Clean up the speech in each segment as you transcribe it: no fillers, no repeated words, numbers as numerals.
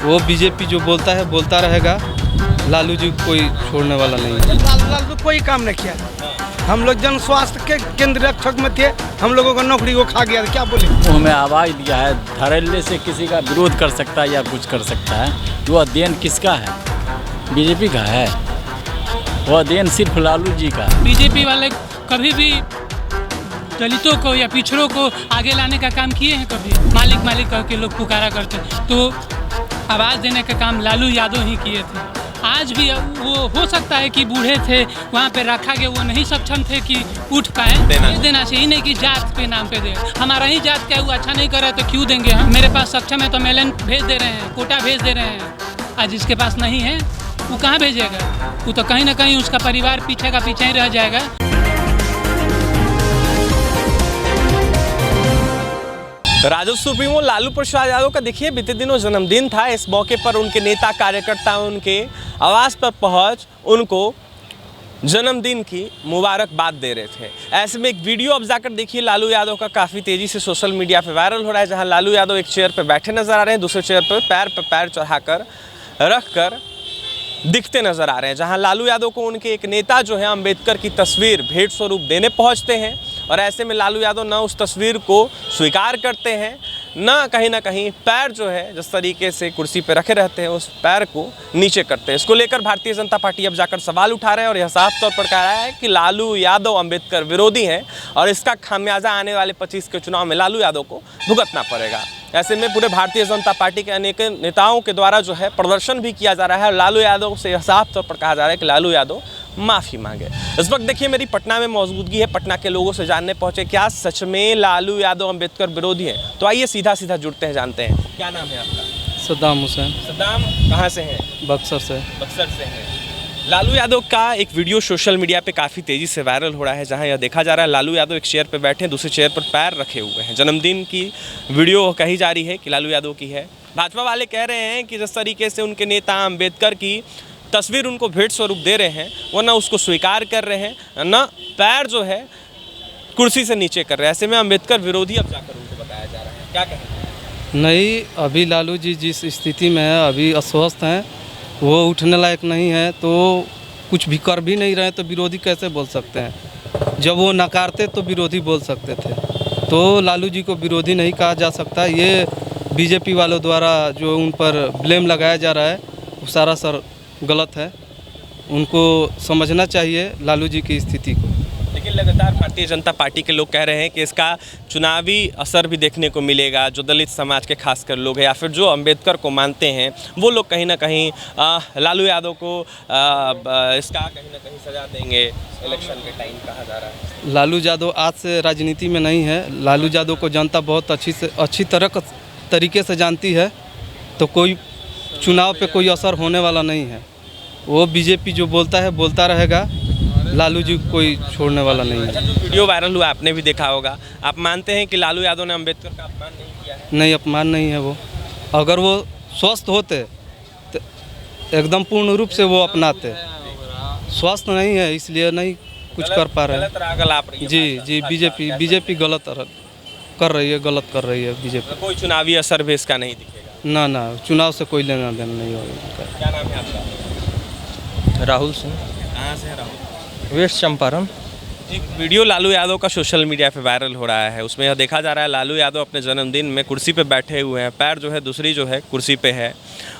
वो बीजेपी जो बोलता है बोलता रहेगा, लालू जी कोई छोड़ने वाला नहीं है। लालू कोई काम नहीं किया। हम लोग जन स्वास्थ्य के केंद्र रक्षक में थे, हम लोगों को नौकरी को खा गया, क्या बोले। मुँह में आवाज़ दिया है, धड़ल्ले से किसी का विरोध कर सकता है या कुछ कर सकता है। वो अध्ययन किसका है? बीजेपी का है। वो अध्ययन सिर्फ लालू जी का। बीजेपी वाले कभी भी दलितों को या पिछड़ों को आगे लाने का काम किए हैं? कभी मालिक मालिक कह के लोग पुकारा करते, तो आवाज़ देने का काम लालू यादव ही किए थे। आज भी वो हो सकता है कि बूढ़े थे, वहाँ पे रखा गया, वो नहीं सक्षम थे कि उठ पाए। देना चाहिए, नहीं कि जात पे नाम पे दे। हमारा ही जात क्या, वो अच्छा नहीं कर रहा है तो क्यों देंगे हम? मेरे पास सक्षम है तो मेलन भेज दे रहे हैं, कोटा भेज दे रहे हैं। आज जिसके पास नहीं है वो कहाँ भेजेगा? वो तो कहीं ना कहीं उसका परिवार पीछे का पीछे ही रह जाएगा। राजद सुप्रीमो लालू प्रसाद यादव का देखिए बीते दिनों जन्मदिन था। इस मौके पर उनके नेता कार्यकर्ता उनके आवास पर पहुंच उनको जन्मदिन की मुबारकबाद दे रहे थे। ऐसे में एक वीडियो अब जाकर देखिए लालू यादव का, काफ़ी तेज़ी से सोशल मीडिया पे वायरल हो रहा है, जहां लालू यादव एक चेयर पर बैठे नजर आ रहे हैं, दूसरे चेयर पर पैर चढ़ाकर रख कर दिखते नजर आ रहे हैं। जहां लालू यादव को उनके एक नेता जो है अंबेडकर की तस्वीर भेंट स्वरूप देने पहुंचते हैं, और ऐसे में लालू यादव न उस तस्वीर को स्वीकार करते हैं, न कहीं पैर जो है जिस तरीके से कुर्सी पे रखे रहते हैं उस पैर को नीचे करते हैं। इसको लेकर भारतीय जनता पार्टी अब जाकर सवाल उठा रहे हैं और यह साफ तौर पर कह रहा है कि लालू यादव अंबेडकर विरोधी हैं और इसका खामियाजा आने वाले 25 के चुनाव में लालू यादव को भुगतना पड़ेगा। ऐसे में पूरे भारतीय जनता पार्टी के अनेक नेताओं के द्वारा जो है प्रदर्शन भी किया जा रहा है और लालू यादव से साफ तौर पर कहा जा रहा है कि लालू यादव माफ़ी मांगे। इस वक्त देखिए मेरी पटना में मौजूदगी है, पटना के लोगों से जानने पहुंचे क्या सच में लालू यादव अंबेडकर विरोधी हैं। तो आइए सीधा जुड़ते हैं, जानते हैं। क्या नाम है आपका? सद्दाम हुसैन। सद्दाम कहाँ से हैं? बक्सर से। बक्सर से हैं। लालू यादव का एक वीडियो सोशल मीडिया पे काफ़ी तेज़ी से वायरल हो रहा है, जहां यह देखा जा रहा है लालू यादव एक चेयर पे बैठे हैं, दूसरे चेयर पर पैर रखे हुए हैं। जन्मदिन की वीडियो कही जा रही है कि लालू यादव की है। भाजपा वाले कह रहे हैं कि जिस तरीके से उनके नेता अंबेडकर की तस्वीर उनको भेंट स्वरूप दे रहे हैं, वो ना उसको स्वीकार कर रहे हैं, ना पैर जो है कुर्सी से नीचे कर रहे हैं। ऐसे में अंबेडकर विरोधी अब जाकर उनको बताया जा रहा है। क्या कहें? नहीं, अभी लालू जी जिस स्थिति में है, अभी अस्वस्थ हैं, वो उठने लायक नहीं है, तो कुछ भी कर भी नहीं रहे तो विरोधी कैसे बोल सकते हैं? जब वो नकारते तो विरोधी बोल सकते थे, तो लालू जी को विरोधी नहीं कहा जा सकता। ये बीजेपी वालों द्वारा जो उन पर ब्लेम लगाया जा रहा है वो सारा सर गलत है। उनको समझना चाहिए लालू जी की स्थिति को। लेकिन लगातार भारतीय जनता पार्टी के लोग कह रहे हैं कि इसका चुनावी असर भी देखने को मिलेगा। जो दलित समाज के खासकर लोग हैं या फिर जो अंबेडकर को मानते हैं वो लोग कहीं ना कहीं लालू यादव को इसका कहीं ना कहीं सजा देंगे इलेक्शन के टाइम, कहा जा रहा है। लालू यादव आज से राजनीति में नहीं है। लालू यादव को जनता बहुत अच्छी तरीके से जानती है, तो कोई चुनाव पे कोई असर होने वाला नहीं है। वो बीजेपी जो बोलता है बोलता रहेगा, लालू जी कोई छोड़ने वाला नहीं है। अच्छा, जो वीडियो वायरल हुआ आपने भी देखा होगा, आप मानते हैं कि लालू यादव ने अंबेडकर का अपमान नहीं किया है? नहीं, अपमान नहीं है वो। अगर वो स्वस्थ होते तो एकदम पूर्ण रूप से वो अपनाते। स्वस्थ नहीं है इसलिए नहीं कुछ कर पा रहे हैं। जी, बीजेपी गलत कर रही है, बीजेपी। कोई चुनावी असर भी इसका नहीं दिखेगा? ना, चुनाव से कोई लेना देना नहीं होगा। क्या नाम है आपका? राहुल सिंह। कहाँ से है राहुल? वेस्ट चंपारण। एक वीडियो लालू यादव का सोशल मीडिया पे वायरल हो रहा है, उसमें यह देखा जा रहा है लालू यादव अपने जन्मदिन में कुर्सी पे बैठे हुए हैं, पैर जो है दूसरी जो है कुर्सी पे है,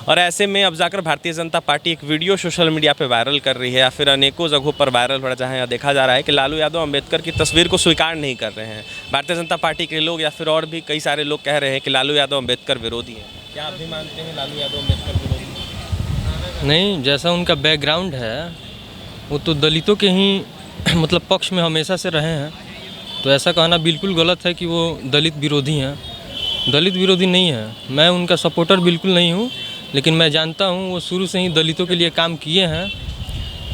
और ऐसे में अब जाकर भारतीय जनता पार्टी एक वीडियो सोशल मीडिया पे वायरल कर रही है या फिर अनेकों जगहों पर वायरल हो रहा है, जहाँ यह देखा जा रहा है कि लालू यादव अंबेडकर की तस्वीर को स्वीकार नहीं कर रहे हैं। भारतीय जनता पार्टी के लोग या फिर और भी कई सारे लोग कह रहे हैं कि लालू यादव अंबेडकर विरोधी हैं। क्या आप भी मानते हैं लालू यादव अंबेडकर विरोधी? नहीं, जैसा उनका बैकग्राउंड है वो तो दलितों के ही मतलब पक्ष में हमेशा से रहे हैं, तो ऐसा कहना बिल्कुल गलत है कि वो दलित विरोधी हैं। दलित विरोधी नहीं है, मैं उनका सपोर्टर बिल्कुल नहीं हूँ, लेकिन मैं जानता हूँ वो शुरू से ही दलितों के लिए काम किए हैं,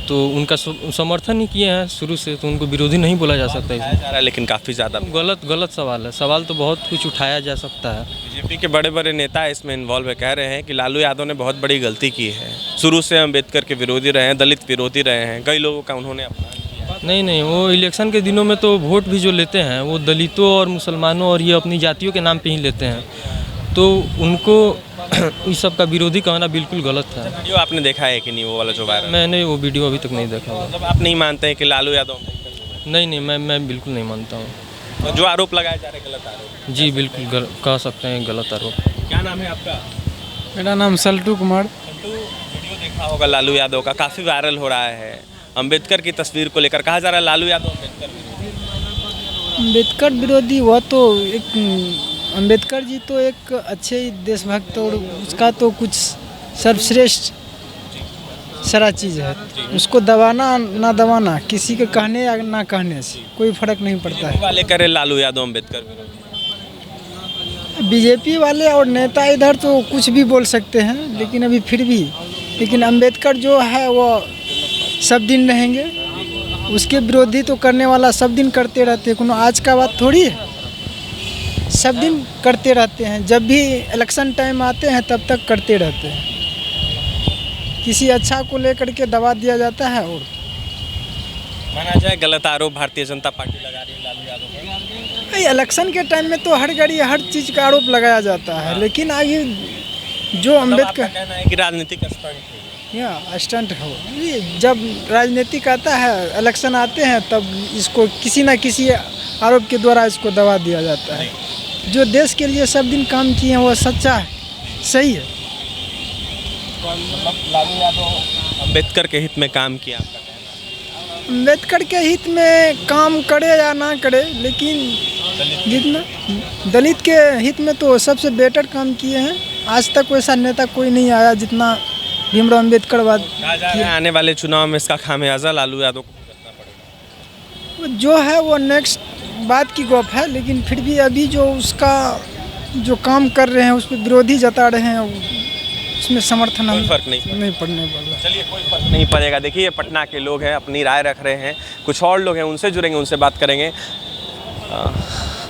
तो उनका समर्थन ही किए हैं शुरू से, तो उनको विरोधी नहीं बोला जा सकता है। लेकिन काफ़ी ज़्यादा गलत सवाल है। सवाल तो बहुत कुछ उठाया जा सकता है। बीजेपी के बड़े नेता इसमें इन्वॉल्व है, कह रहे हैं कि लालू यादव ने बहुत बड़ी गलती की है, शुरू से अंबेडकर के विरोधी रहे हैं, दलित विरोधी रहे हैं, कई लोगों का उन्होंने अपमान किया। नहीं, वो इलेक्शन के दिनों में तो वोट भी जो लेते हैं वो दलितों और मुसलमानों और ये अपनी जातियों के नाम पे ही लेते हैं। तो उनको इस सब का विरोधी कहना बिल्कुल गलत है। वीडियो आपने देखा है कि नहीं, वो वाला जो वायरल? मैंने वो वीडियो अभी तक नहीं देखा हुआ। मतलब आप नहीं मानते हैं कि लालू यादव? नहीं, मैं बिल्कुल नहीं मानता हूँ। तो जो आरोप लगाए जा रहे हैं गलत आरोप? जी बिल्कुल कह सकते हैं गलत आरोप। क्या नाम है आपका? मेरा नाम सल्टू कुमार। वीडियो देखा होगा लालू यादव का, काफ़ी वायरल हो रहा है। अंबेडकर की तस्वीर को लेकर कहा जा रहा है लालू यादव अम्बेडकर विरोधी। वह तो एक अम्बेडकर जी तो एक अच्छे देशभक्त और उसका तो कुछ सर्वश्रेष्ठ सारा चीज़ है। उसको दबाना ना दबाना, किसी के कहने या ना कहने से कोई फर्क नहीं पड़ता है। वाले करे लालू यादव अम्बेडकर विरोधी। बीजेपी वाले और नेता इधर तो कुछ भी बोल सकते हैं, लेकिन अभी फिर भी लेकिन अम्बेडकर जो है वो सब दिन रहेंगे। उसके विरोधी तो करने वाला सब दिन करते रहते हैं, कोनो आज का बात थोड़ी है। सब दिन करते रहते हैं, जब भी इलेक्शन टाइम आते हैं तब तक करते रहते हैं। किसी अच्छा को लेकर के दबा दिया जाता है और माना जाए गलत आरोप भारतीय जनता पार्टी लगा रही है लालू यादव पर। इलेक्शन के टाइम में तो हर घड़ी हर चीज़ का आरोप लगाया जाता है, लेकिन आगे जो अम्बेडकर कहना है कि राजनीतिक स्टंट है। या स्टंट हो, ये जब राजनीतिक आता है, इलेक्शन आते हैं, तब इसको किसी न किसी आरोप के द्वारा इसको दबा दिया जाता है। जो देश के लिए सब दिन काम किए हैं वो सच्चा है, सही है। मतलब लालू यादव अम्बेडकर के हित में काम किया, आपका कहना है? अम्बेडकर के हित में काम करे या ना करे, लेकिन जितना दलित के हित में तो सबसे बेटर काम किए हैं। आज तक वैसा नेता कोई नहीं आया जितना भीमराव अम्बेडकर बाद कहा जा रहा है आने वाले चुनाव में इसका खामियाजा लालू यादव को भुगतना पड़ेगा। जो है वो नेक्स्ट बात की गप है, लेकिन फिर भी अभी जो उसका जो काम कर रहे हैं उस पर विरोधी जता रहे हैं, उसमें समर्थन कोई फर्क नहीं पड़ने वाला। चलिए, कोई फर्क नहीं पड़ेगा। देखिए, पटना के लोग हैं, अपनी राय रख रहे हैं। कुछ और लोग हैं, उनसे जुड़ेंगे, उनसे बात करेंगे।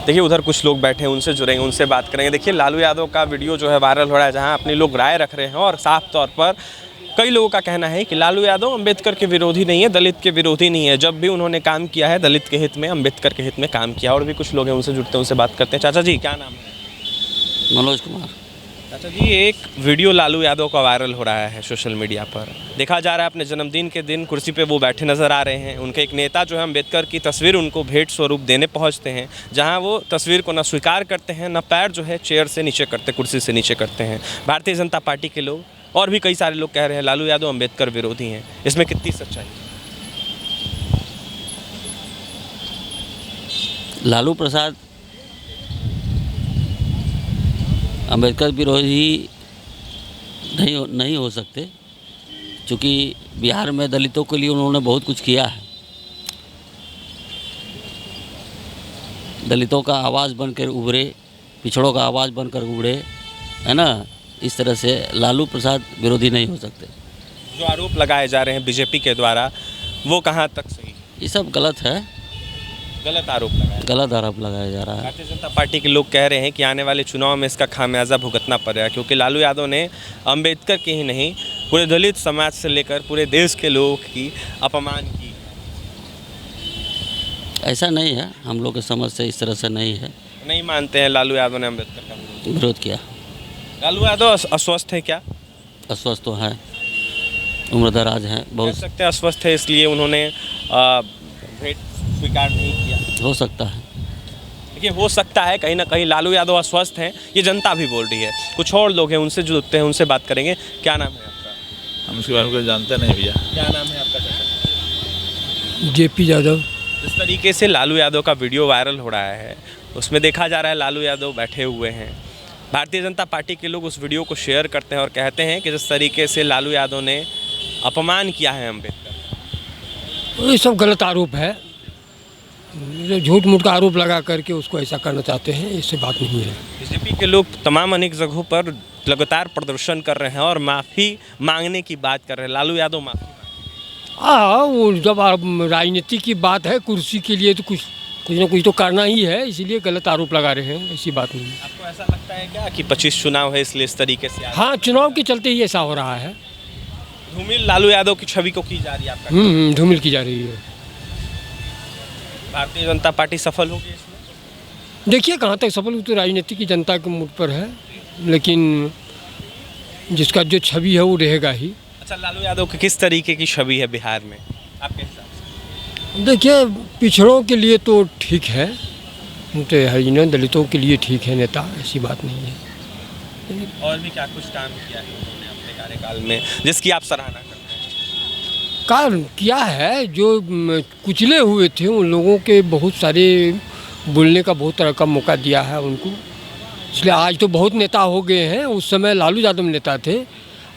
देखिए, उधर कुछ लोग बैठे हैं, उनसे जुड़ेंगे, उनसे बात करेंगे। देखिए, लालू यादव का वीडियो जो है वायरल हो रहा है, जहां अपने लोग राय रख रहे हैं और साफ तौर पर कई लोगों का कहना है कि लालू यादव अम्बेडकर के विरोधी नहीं है, दलित के विरोधी नहीं है। जब भी उन्होंने काम किया है दलित के हित में, अम्बेडकर के हित में काम किया। और भी कुछ लोग हैं, उनसे जुड़ते हैं, उनसे बात करते हैं। चाचा जी, क्या नाम है? मनोज कुमार। चाचा जी, एक वीडियो लालू यादव का वायरल हो रहा है सोशल मीडिया पर। देखा जा रहा है अपने जन्मदिन के दिन कुर्सी पे वो बैठे नज़र आ रहे हैं। उनके एक नेता जो है अम्बेडकर की तस्वीर उनको भेंट स्वरूप देने पहुंचते हैं, जहां वो तस्वीर को न स्वीकार करते हैं, न पैर जो है चेयर से नीचे करते, कुर्सी से नीचे करते हैं। भारतीय जनता पार्टी के लोग और भी कई सारे लोग कह रहे हैं लालू यादव अम्बेडकर विरोधी हैं। इसमें कितनी सच्चाई? लालू प्रसाद अम्बेडकर विरोधी नहीं हो सकते, क्योंकि बिहार में दलितों के लिए उन्होंने बहुत कुछ किया है। दलितों का आवाज़ बनकर उभरे, पिछड़ों का आवाज़ बनकर उभरे, है ना। इस तरह से लालू प्रसाद विरोधी नहीं हो सकते। जो आरोप लगाए जा रहे हैं बीजेपी के द्वारा, वो कहाँ तक सही? ये सब गलत है, गलत आरोप लगाया जा रहा है। भारतीय जनता पार्टी के लोग कह रहे हैं कि आने वाले चुनाव में इसका खामियाजा भुगतना पड़ेगा, क्योंकि लालू यादव ने अम्बेडकर की ही नहीं, पूरे दलित समाज से लेकर पूरे देश के लोगों की अपमान की। ऐसा नहीं है, हम लोग की समझ से इस तरह से नहीं है। नहीं मानते हैं लालू यादव ने अम्बेडकर का विरोध किया। लालू यादव अस्वस्थ है क्या? अस्वस्थ तो है, उम्रदराज हैं कह बहुत। सकते हैं अस्वस्थ है, इसलिए उन्होंने भेंट स्वीकार नहीं किया। हो सकता है। देखिए, हो सकता है, कहीं ना कहीं लालू यादव अस्वस्थ हैं, ये जनता भी बोल रही है। कुछ और लोग हैं, उनसे जुड़ते हैं, उनसे बात करेंगे। क्या नाम है आपका? हम उसके बारे में जानते नहीं भैया। क्या नाम है आपका? जेपी यादव। जिस तरीके से लालू यादव का वीडियो वायरल हो रहा है, उसमें देखा जा रहा है लालू यादव बैठे हुए हैं। भारतीय जनता पार्टी के लोग उस वीडियो को शेयर करते हैं और कहते हैं कि जिस तरीके से लालू यादव ने अपमान किया है अम्बेडकर, ये सब गलत आरोप है। झूठ मूठ का आरोप लगा करके उसको ऐसा करना चाहते हैं, इससे बात नहीं है। बीजेपी के लोग तमाम अनेक जगहों पर लगातार प्रदर्शन कर रहे हैं और माफ़ी मांगने की बात कर रहे हैं। लालू यादव माफ़ी? हाँ, वो जब राजनीति की बात है, कुर्सी के लिए तो कुछ ना कुछ तो करना ही है, इसीलिए गलत आरोप लगा रहे हैं, ऐसी बात नहीं है। आपको ऐसा लगता है क्या कि 25 चुनाव है इसलिए इस तरीके से? हाँ, चुनाव के चलते ही ऐसा हो रहा है। धूमिल लालू यादव की छवि को की जा रही है आपका? धूमिल की जा रही है। भारतीय जनता पार्टी सफल होगी इसमें? देखिए कहाँ तक सफल हो, तो राजनीति की जनता के मूड पर है। लेकिन जिसका जो छवि है वो रहेगा ही। अच्छा, लालू यादव की किस तरीके की छवि है बिहार में आपके हिसाब से? देखिए, पिछड़ों के लिए तो ठीक है, तो हरिजनों दलितों के लिए ठीक है नेता, ऐसी बात नहीं है। और भी क्या कुछ काम किया है उन्होंने अपने कार्यकाल में जिसकी आप सराहना करते हैं? काम किया है, जो कुचले हुए थे उन लोगों के बहुत सारे बोलने का बहुत तरह का मौका दिया है उनको, इसलिए आज तो बहुत नेता हो गए हैं। उस समय लालू यादव नेता थे,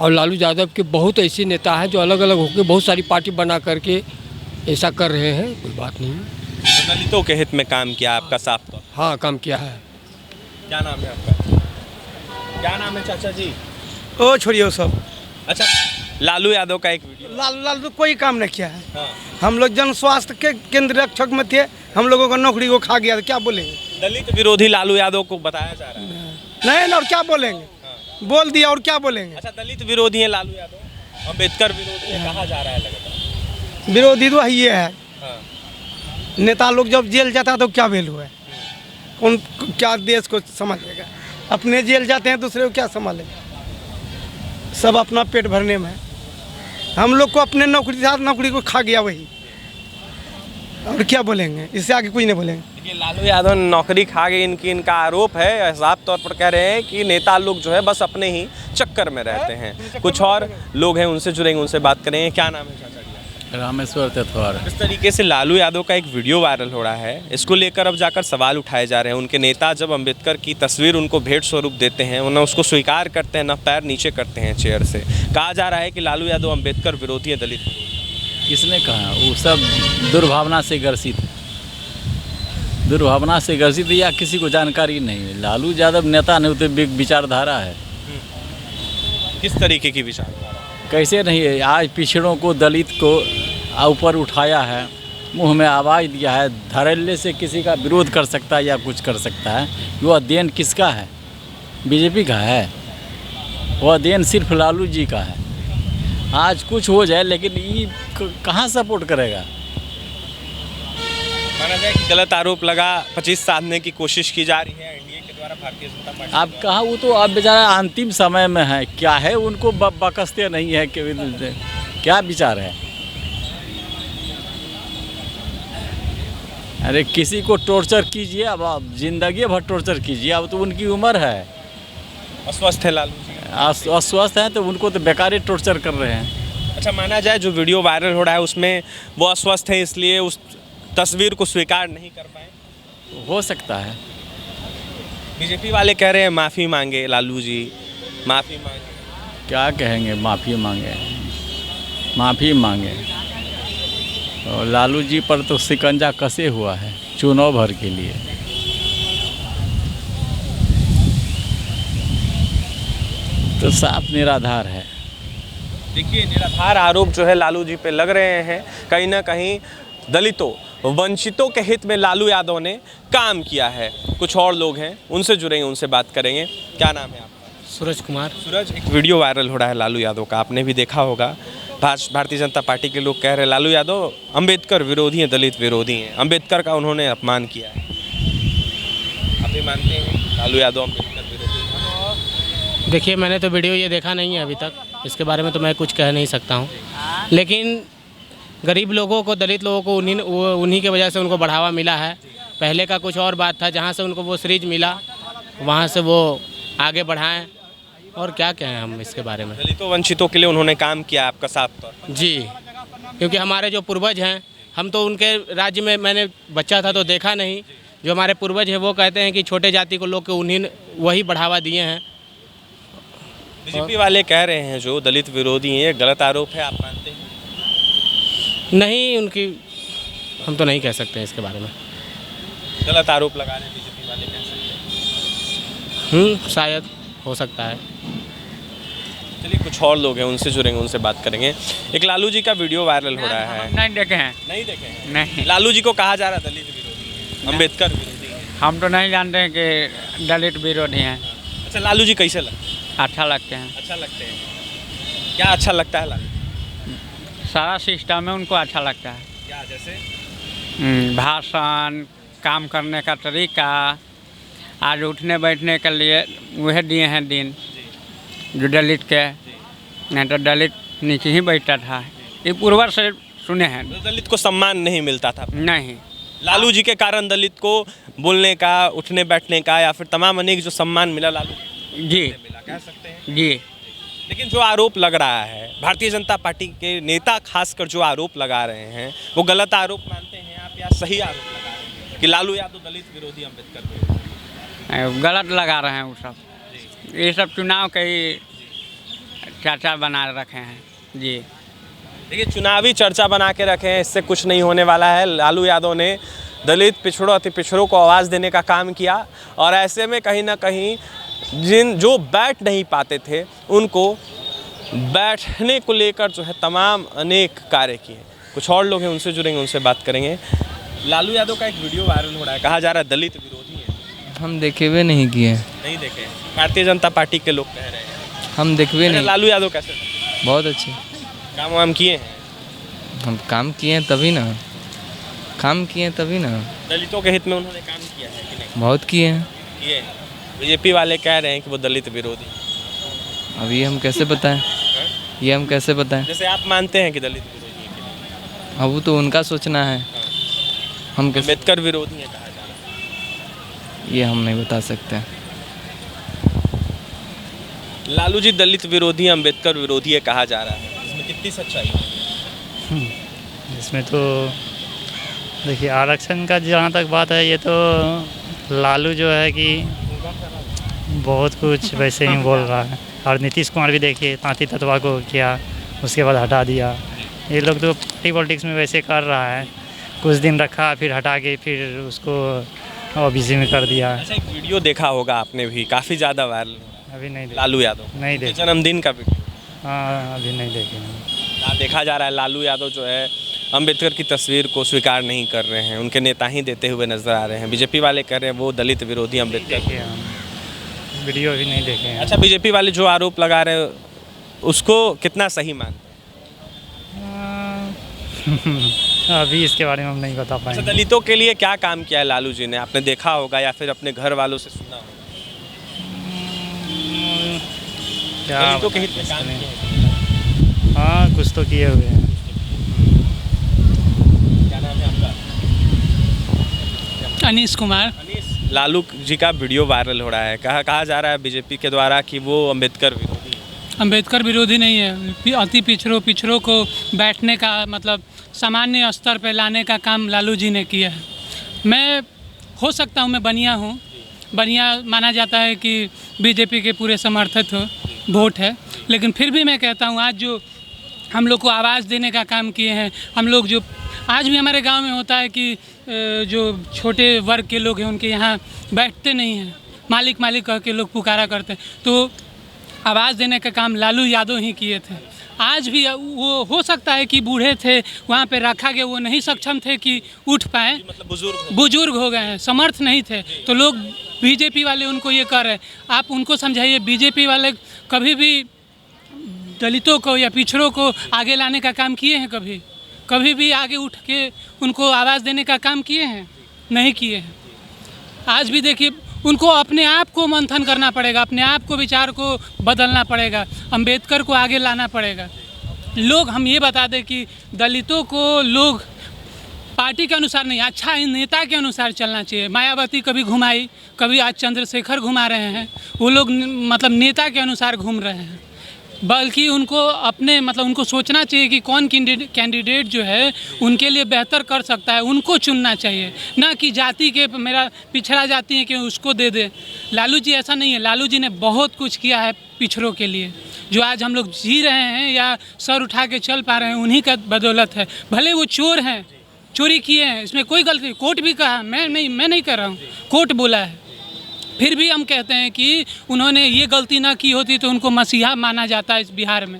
और लालू यादव के बहुत ऐसे नेता हैं जो अलग अलग होकर बहुत सारी पार्टी बना करके ऐसा कर रहे हैं, कोई बात नहीं। तो दलितों के हित में काम किया आपका साफ तौर? हाँ, काम किया है। क्या नाम है आपका? क्या नाम है चाचा जी? ओ छोड़िए सब। अच्छा, लालू यादव का एक वीडियो। लालू तो कोई काम नहीं किया है। हाँ। हम लोग जन स्वास्थ्य के केंद्र रक्षक में थे, हम लोगों का नौकरी को खा गया, तो क्या बोलेंगे? दलित विरोधी लालू यादव को बताया जा रहा है। नहीं, और क्या बोलेंगे? बोल दिया, और क्या बोलेंगे? अच्छा, दलित विरोधी है लालू यादव, अम्बेडकर विरोधी है कहा जा रहा है लगातार। विरोधी तो ये है। हाँ। नेता लोग जब जेल जाता है तो क्या वैल्यू है? कौन क्या देश को संभालेगा? अपने जेल जाते हैं, दूसरे को क्या संभालेगा? सब अपना पेट भरने में है। हम लोग को अपने नौकरी को खा गया वही, और क्या बोलेंगे? इससे आगे कुछ नहीं बोलेंगे। देखिए, लालू यादव ने नौकरी खा गई, इनका आरोप है। साफ तौर पर कह रहे हैं कि नेता लोग जो है बस अपने ही चक्कर में रहते हैं। कुछ और लोग हैं, उनसे जुड़ेंगे, उनसे बात करेंगे। क्या नाम है चाचा जी? रामेश्वर तेतवार। इस तरीके से लालू यादव का एक वीडियो वायरल हो रहा है, इसको लेकर अब जाकर सवाल उठाए जा रहे हैं। उनके नेता जब अम्बेडकर की तस्वीर उनको भेंट स्वरूप देते हैं, न उसको स्वीकार करते हैं, न पैर नीचे करते हैं चेयर से। कहा जा रहा है कि लालू यादव अम्बेडकर विरोधी है, दलित विरोधी। किसने कहा? वो सब दुर्भावना से ग्रसित है, दुर्भावना से ग्रसित, या किसी को जानकारी नहीं है। लालू यादव नेता नहीं, तो विचारधारा है। किस तरीके की विचारधारा? कैसे नहीं है? आज पिछड़ों को, दलित को ऊपर उठाया है, मुंह में आवाज़ दिया है। धड़ल्ले से किसी का विरोध कर सकता है या कुछ कर सकता है, वह देन किसका है? बीजेपी का है? वह देन सिर्फ लालू जी का है। आज कुछ हो जाए, लेकिन ये कहाँ सपोर्ट करेगा? माना जाए कि गलत आरोप लगा, 25 साधने की कोशिश की जा रही है एनडीए के द्वारा, भारतीय जनता पार्टी। आप कहा, वो तो अब बेचारा अंतिम समय में है, क्या है उनको बकसते नहीं है कि क्या विचार है? अरे किसी को टॉर्चर कीजिए, अब आप जिंदगी भर टॉर्चर कीजिए, अब तो उनकी उम्र है। अस्वस्थ है लालू जी, अस्वस्थ हैं तो उनको तो बेकार टॉर्चर कर रहे हैं। अच्छा, माना जाए जो वीडियो वायरल हो रहा है उसमें वो अस्वस्थ है, इसलिए उस तस्वीर को स्वीकार नहीं कर पाए? हो सकता है। बीजेपी वाले कह रहे हैं माफ़ी मांगे लालू जी, माफ़ी मांगे। क्या कहेंगे? माफ़ी मांगे, माफ़ी मांगे। और लालू जी पर तो शिकंजा कसे हुआ है चुनाव भर के लिए। तो साफ निराधार है। देखिए, निराधार आरोप जो है लालू जी पे लग रहे हैं। कहीं ना कहीं दलितों, वंचितों के हित में लालू यादव ने काम किया है। कुछ और लोग हैं, उनसे जुड़ेंगे, उनसे बात करेंगे। क्या नाम है आपका? सूरज कुमार। सूरज, एक वीडियो वायरल हो रहा है लालू यादव का, आपने भी देखा होगा। भारतीय जनता पार्टी के लोग कह रहे हैं लालू यादव अम्बेडकर विरोधी हैं, दलित विरोधी हैं, अम्बेडकर का उन्होंने अपमान किया है। आप भी मानते हैं लालू यादव अम्बेडकर विरोधी? देखिए, मैंने तो वीडियो ये देखा नहीं है अभी तक, इसके बारे में तो मैं कुछ कह नहीं सकता हूँ। लेकिन गरीब लोगों को, दलित लोगों को उन्हीं की वजह से उनको बढ़ावा मिला है। पहले का कुछ और बात था, जहाँ से उनको वो सीरीज मिला वहाँ से वो आगे बढ़ाएं। और क्या कहें हम इसके बारे में? दलितों वंचितों के लिए उन्होंने काम किया आपका साफ तौर? जी, क्योंकि हमारे जो पूर्वज हैं, हम तो उनके राज्य में, मैंने बच्चा था तो देखा नहीं, जो हमारे पूर्वज हैं वो कहते हैं कि छोटे जाति को लोग के उन्हीं वही बढ़ावा दिए हैं। बीजेपी वाले कह रहे हैं जो दलित विरोधी हैं, ये गलत आरोप है, आप मानते हैं? नहीं, उनकी हम तो नहीं कह सकते हैं इसके बारे में। गलत आरोप लगा रहे हैं बीजेपी वाले, कह सकते हैं? शायद हो सकता है। चलिए, कुछ और लोग हैं, उनसे जुड़ेंगे, उनसे बात करेंगे। एक लालू जी का वीडियो वायरल हो रहा है। नहीं देखे हैं। नहीं देखे हैं? नहीं। लालू जी को कहा जा रहा है दलित विरोधी, अम्बेडकर विरोधी है। हम तो नहीं जानते हैं कि दलित विरोधी हैं। अच्छा, लालू जी कैसे लगते हैं? अच्छा लगते हैं। अच्छा लगते हैं? क्या अच्छा लगता है लालू? सारा सिस्टम है उनको अच्छा लगता है। क्या, जैसे? भाषण, काम करने का तरीका, आज उठने बैठने के लिए वह दिए हैं दिन जो दलित के, नहीं तो दलित नीचे ही बैठता था। ये पूर्वर से सुने हैं। दलित को सम्मान नहीं मिलता था। नहीं, लालू जी के कारण दलित को बोलने का, उठने बैठने का या फिर तमाम अनेक जो सम्मान मिला लालू जी मिला, कह सकते हैं। जी। लेकिन जो आरोप लग रहा है, भारतीय जनता पार्टी के नेता खासकर जो आरोप लगा रहे हैं, वो गलत आरोप मानते हैं आप या सही आरोप लगा रहे हैं कि लालू यादव दलित विरोधी, अम्बेडकर विरोधी? गलत लगा रहे हैं वो सब। ये सब चुनाव के ही चर्चा बना रखे हैं। जी। देखिए, चुनावी चर्चा बना के रखे हैं, इससे कुछ नहीं होने वाला है। लालू यादव ने दलित पिछड़ों, अति पिछड़ों को आवाज़ देने का काम किया और ऐसे में कहीं ना कहीं जो बैठ नहीं पाते थे उनको बैठने को लेकर जो है तमाम अनेक कार्य किए। कुछ और लोग हैं, उनसे जुड़ेंगे, उनसे बात करेंगे। लालू यादव का एक वीडियो वायरल हो रहा है, कहा जा रहा है दलित विरोधी है। हम देखे हुए नहीं किए। नहीं देखे? भारतीय जनता पार्टी के लोग कह रहे हैं। हम देखे हुए नहीं। लालू यादव कैसे? बहुत अच्छे काम वाम किए हैं। हम काम किए हैं तभी ना, काम किए हैं तभी ना। दलितों के हित में उन्होंने काम किया है कि नहीं? बहुत किए हैं। किए। बीजेपी वाले कह रहे हैं कि वो दलित विरोधी। अब ये हम कैसे बताएं? ये हम कैसे बताएं? जैसे आप मानते हैं कि दलित विरोधी है कि नहीं? अब वो तो उनका सोचना है। हम कैसे? अम्बेडकर विरोधी है कहा जा रहा है। ये हम नहीं बता सकते। लालू जी दलित विरोधी, अम्बेडकर विरोधी है कहा जा रहा है, इसमें कितनी सच्चाई है? इसमें तो देखिए, आरक्षण का जहाँ तक बात है, ये तो लालू जो है कि बहुत कुछ वैसे ही बोल रहा है। और नीतीश कुमार भी देखिए, तांती तत्वा को किया, उसके बाद हटा दिया। ये लोग तो पॉलिटिक्स में वैसे कर रहा है, कुछ दिन रखा फिर हटा के फिर उसको ओबीसी में कर दिया। अच्छा, एक वीडियो देखा होगा आपने भी, काफ़ी ज़्यादा वायरल। अभी नहीं देखा। लालू यादव नहीं देखे। जन्मदिन का वीडियो। हाँ, अभी नहीं देखे। देखा जा रहा है लालू यादव जो है अम्बेडकर की तस्वीर को स्वीकार नहीं कर रहे हैं, उनके नेता ही देते हुए नजर आ रहे हैं। बीजेपी वाले कह रहे हैं वो दलित विरोधी, अम्बेडकर। वीडियो भी नहीं देखे हैं। अच्छा, बीजेपी वाले जो आरोप लगा रहे हैं उसको कितना सही मानते हैं? अभी इसके बारे में हम नहीं बता पाएंगे। अच्छा, दलितों के लिए क्या काम किया है लालू जी ने? आपने देखा होगा या फिर अपने घर वालों से सुना होगा। क्या दलितों के हित में काम किया है? हाँ, कुछ तो किए हुए हैं। क्या नाम है आपका? अनीश कुमार। अनीश, लालू जी का वीडियो वायरल हो रहा है, कहा जा रहा है बीजेपी के द्वारा कि वो अम्बेडकर विरोधी है। अम्बेडकर विरोधी नहीं है। अति पिछड़ों को बैठने का मतलब सामान्य स्तर पर लाने का काम लालू जी ने किया है। मैं हो सकता हूँ मैं बनिया हूँ, बनिया माना जाता है कि बीजेपी के पूरे समर्थित वोट है, लेकिन फिर भी मैं कहता हूँ आज जो हम लोग को आवाज़ देने का काम किए हैं, हम लोग जो आज भी हमारे गांव में होता है कि जो छोटे वर्ग के लोग हैं उनके यहाँ बैठते नहीं हैं, मालिक मालिक कह के लोग पुकारा करते हैं, तो आवाज़ देने का काम लालू यादव ही किए थे। आज भी वो हो सकता है कि बूढ़े थे, वहाँ पे रखा गया, वो नहीं सक्षम थे कि उठ पाए, मतलब बुजुर्ग हो गए हैं, समर्थ नहीं थे, तो लोग बीजेपी वाले उनको ये कर रहे हैं। आप उनको समझाइए, बीजेपी वाले कभी भी दलितों को या पिछड़ों को आगे लाने का काम किए हैं? कभी भी आगे उठ के उनको आवाज़ देने का काम किए हैं? नहीं किए हैं। आज भी देखिए, उनको अपने आप को मंथन करना पड़ेगा, अपने आप को विचार को बदलना पड़ेगा, अम्बेडकर को आगे लाना पड़ेगा। लोग हम ये बता दें कि दलितों को लोग पार्टी के अनुसार नहीं, अच्छा नेता के अनुसार चलना चाहिए। मायावती कभी घुमाई, कभी आज चंद्रशेखर घुमा रहे हैं, वो लोग मतलब नेता के अनुसार घूम रहे हैं, बल्कि उनको अपने मतलब उनको सोचना चाहिए कि कौन कैंडिडेट जो है उनके लिए बेहतर कर सकता है, उनको चुनना चाहिए, ना कि जाति के मेरा पिछड़ा जाति है कि उसको दे दे। लालू जी ऐसा नहीं है। लालू जी ने बहुत कुछ किया है पिछड़ों के लिए, जो आज हम लोग जी रहे हैं या सर उठा के चल पा रहे हैं, उन्हीं का बदौलत है। भले वो चोर हैं, चोरी किए हैं, इसमें कोई गलती, कोर्ट भी कहा, मैं नहीं कर रहा हूँ, कोर्ट बोला है, फिर भी हम कहते हैं कि उन्होंने ये गलती ना की होती तो उनको मसीहा माना जाता है। इस बिहार में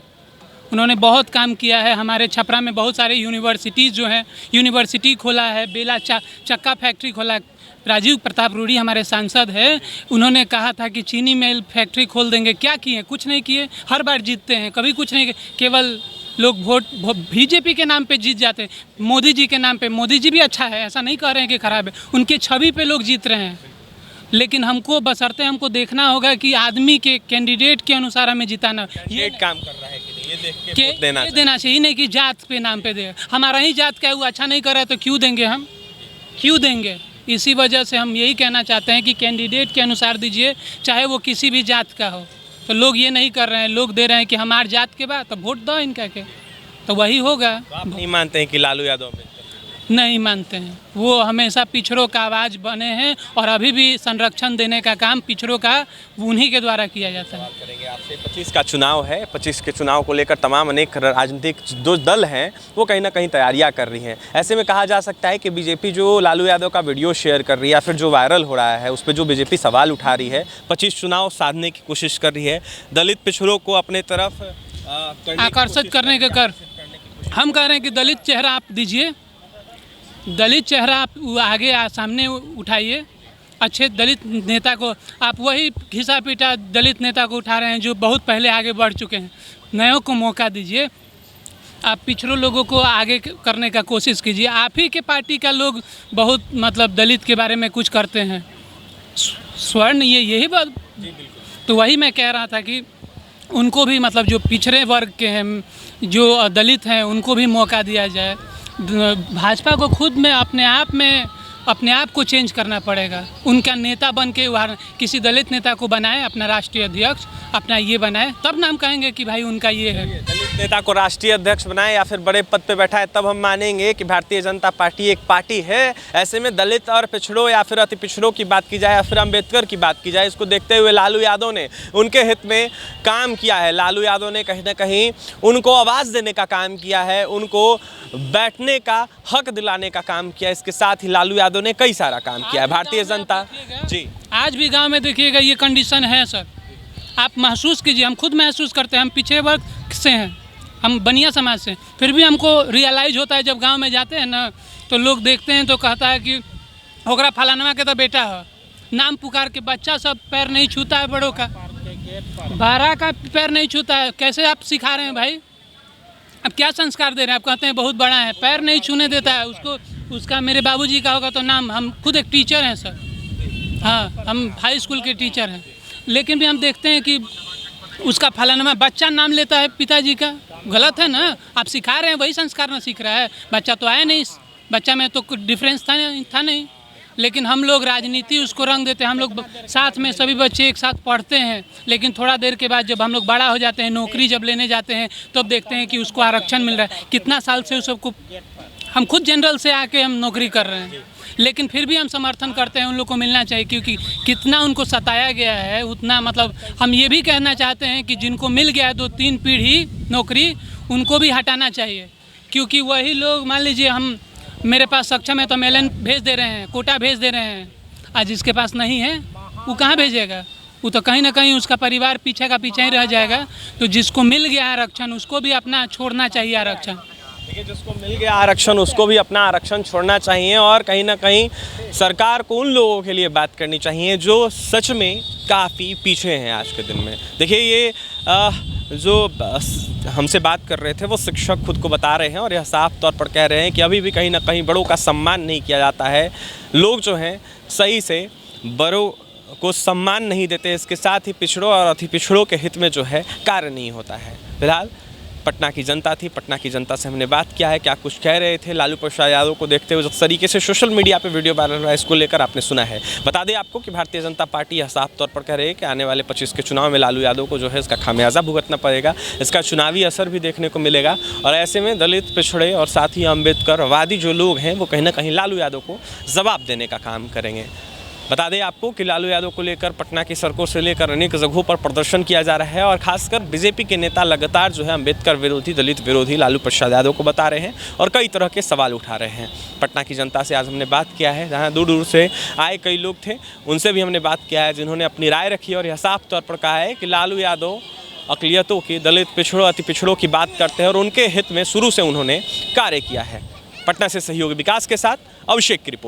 उन्होंने बहुत काम किया है। हमारे छपरा में बहुत सारे यूनिवर्सिटीज़ जो हैं, यूनिवर्सिटी खोला है, बेला चक्का फैक्ट्री खोला है। राजीव प्रताप रूडी हमारे सांसद है, उन्होंने कहा था कि चीनी मिल फैक्ट्री खोल देंगे, क्या किए? कुछ नहीं किए। हर बार जीतते हैं, कभी कुछ नहीं, केवल लोग वोट बीजेपी के नाम पे जीत जाते हैं, मोदी जी के नाम पे। मोदी जी भी अच्छा है, ऐसा नहीं कह रहे हैं कि ख़राब है, उनके छवि पे लोग जीत रहे हैं। लेकिन हमको बशर्ते हमको देखना होगा कि आदमी के कैंडिडेट के अनुसार हमें जिताना। ये काम कर रहा है कि नहीं, ये देख के वोट देना चाहिए, नहीं कि जात पे नाम पे दे। हमारा ही जात का है, वो अच्छा नहीं कर रहा है तो क्यों देंगे हम, क्यों देंगे? इसी वजह से हम यही कहना चाहते हैं कि कैंडिडेट के अनुसार दीजिए, चाहे वो किसी भी जात का हो। तो लोग ये नहीं कर रहे हैं, लोग दे रहे हैं कि हमारे जात के बाद तो वोट दो इनका के, तो वही होगा। तो आप नहीं मानते हैं कि लालू यादव नहीं मानते हैं, वो हमेशा पिछड़ों का आवाज़ बने हैं और अभी भी संरक्षण देने का काम पिछड़ों का उन्हीं के द्वारा किया जाता है। करेंगे आपसे 25 का चुनाव है, 25 के चुनाव को लेकर तमाम अनेक राजनीतिक जो दल हैं वो कहीं ना कहीं तैयारियां कर रही हैं। ऐसे में कहा जा सकता है कि बीजेपी जो लालू यादव का वीडियो शेयर कर रही है या फिर जो वायरल हो रहा है उस पर जो बीजेपी सवाल उठा रही है, 25 चुनाव साधने की कोशिश कर रही है, दलित पिछड़ों को अपने तरफ आकर्षित करने के कर हम कह रहे हैं कि दलित चेहरा आप दीजिए, दलित चेहरा आप आगे सामने उठाइए। अच्छे दलित नेता को आप वही घिसा पीटा दलित नेता को उठा रहे हैं जो बहुत पहले आगे बढ़ चुके हैं। नयों को मौका दीजिए, आप पिछड़ों लोगों को आगे करने का कोशिश कीजिए। आप ही के पार्टी का लोग बहुत मतलब दलित के बारे में कुछ करते हैं, स्वर्ण यही बात। तो वही मैं कह रहा था कि उनको भी मतलब जो पिछड़े वर्ग के हैं, जो दलित हैं, उनको भी मौका दिया जाए। भाजपा को खुद में अपने आप को चेंज करना पड़ेगा। उनका नेता बन के किसी दलित नेता को बनाए अपना राष्ट्रीय अध्यक्ष, अपना ये बनाए, तब ना हम कहेंगे कि भाई उनका ये है। दलित नेता को राष्ट्रीय अध्यक्ष बनाए या फिर बड़े पद पे बैठा है, तब हम मानेंगे कि भारतीय जनता पार्टी एक पार्टी है। ऐसे में दलित और पिछड़ों या फिर अति पिछड़ों की बात की जाए या फिर अम्बेडकर की बात की जाए, इसको देखते हुए लालू यादव ने उनके हित में काम किया है। लालू यादव ने कहीं ना कहीं उनको आवाज़ देने का काम किया है, उनको बैठने का हक दिलाने का काम किया। इसके साथ ही लालू यादव ने कई सारा काम किया है। भारतीय जनता जी आज भी गांव में देखिएगा ये कंडीशन है सर, आप महसूस कीजिए। हम खुद महसूस करते हैं, हम पिछड़े वर्ग से हैं, हम बनिया समाज से, फिर भी हमको रियलाइज होता है जब गांव में जाते हैं ना, तो लोग देखते हैं तो कहता है कि ओकरा फलानवा के तो बेटा है, नाम पुकार के। बच्चा सब पैर नहीं छूता है बड़ों का, 12 का पैर नहीं छूता है। कैसे आप सिखा रहे हैं भाई? अब क्या संस्कार दे रहे हैं? आप कहते हैं बहुत बड़ा है, पैर नहीं छूने देता है उसको। उसका मेरे बाबूजी का होगा तो नाम, हम खुद एक टीचर हैं सर, हाँ हम हाई स्कूल के टीचर हैं, लेकिन भी हम देखते हैं कि उसका फलाना बच्चा नाम लेता है पिताजी का। गलत है ना, आप सिखा रहे हैं, वही संस्कार ना सीख रहा है। बच्चा तो आया नहीं, बच्चा में तो कुछ डिफरेंस था नहीं, लेकिन हम लोग राजनीति उसको रंग देते हैं। हम लोग साथ में सभी बच्चे एक साथ पढ़ते हैं, लेकिन थोड़ा देर के बाद जब हम लोग बड़ा हो जाते हैं, नौकरी जब लेने जाते हैं, तो अब देखते हैं कि उसको आरक्षण मिल रहा है। कितना साल से उस सबको, हम खुद जनरल से आके हम नौकरी कर रहे हैं, लेकिन फिर भी हम समर्थन करते हैं उन लोग को मिलना चाहिए, क्योंकि कितना उनको सताया गया है उतना। मतलब हम ये भी कहना चाहते हैं कि जिनको मिल गया है 2-3 पीढ़ी नौकरी, उनको भी हटाना चाहिए, क्योंकि वही लोग, मान लीजिए हम, मेरे पास सक्षम है तो मेलन भेज दे रहे हैं, कोटा भेज दे रहे हैं, आज जिसके पास नहीं है वो कहाँ भेजेगा? वो तो कहीं ना कहीं उसका परिवार पीछे का पीछे ही रह जाएगा। तो जिसको मिल गया आरक्षण उसको भी अपना छोड़ना चाहिए आरक्षण। देखिए, जिसको मिल गया आरक्षण उसको भी अपना आरक्षण छोड़ना चाहिए, और कहीं ना कहीं सरकार को उन लोगों के लिए बात करनी चाहिए जो सच में काफ़ी पीछे हैं आज के दिन में। देखिए, ये जो हमसे बात कर रहे थे वो शिक्षक खुद को बता रहे हैं और यह साफ तौर पर कह रहे हैं कि अभी भी कहीं ना कहीं बड़ों का सम्मान नहीं किया जाता है। लोग जो हैं सही से बड़ों को सम्मान नहीं देते, इसके साथ ही पिछड़ों और अति पिछड़ों के हित में जो है कार्य नहीं होता है। फिलहाल पटना की जनता थी, पटना की जनता से हमने बात किया है, क्या कुछ कह रहे थे लालू प्रसाद यादव को देखते हुए जिस तरीके से सोशल मीडिया पे वीडियो वायरल हुआ है, इसको लेकर आपने सुना है। बता दें आपको कि भारतीय जनता पार्टी यह साफ तौर पर कह रही है कि आने वाले 25 के चुनाव में लालू यादव को जो है इसका खामियाजा भुगतना पड़ेगा, इसका चुनावी असर भी देखने को मिलेगा। और ऐसे में दलित, पिछड़े और साथ ही अम्बेडकरवादी जो लोग हैं वो कहीं ना कहीं लालू यादव को जवाब देने का काम करेंगे। बता दें आपको कि लालू यादव को लेकर पटना की सड़कों से लेकर अनेक जगहों पर प्रदर्शन किया जा रहा है, और खासकर बीजेपी के नेता लगातार जो है अम्बेडकर विरोधी, दलित विरोधी लालू प्रसाद यादव को बता रहे हैं और कई तरह के सवाल उठा रहे हैं। पटना की जनता से आज हमने बात किया है, जहां दूर दूर से आए कई लोग थे, उनसे भी हमने बात किया है, जिन्होंने अपनी राय रखी और यह साफ तौर पर कहा है कि लालू यादव अक़लियतों की, दलित, पिछड़ों, अति पिछड़ों की बात करते हैं और उनके हित में शुरू से उन्होंने कार्य किया है। पटना से सहयोगी विकास के साथ अभिषेक की रिपोर्ट।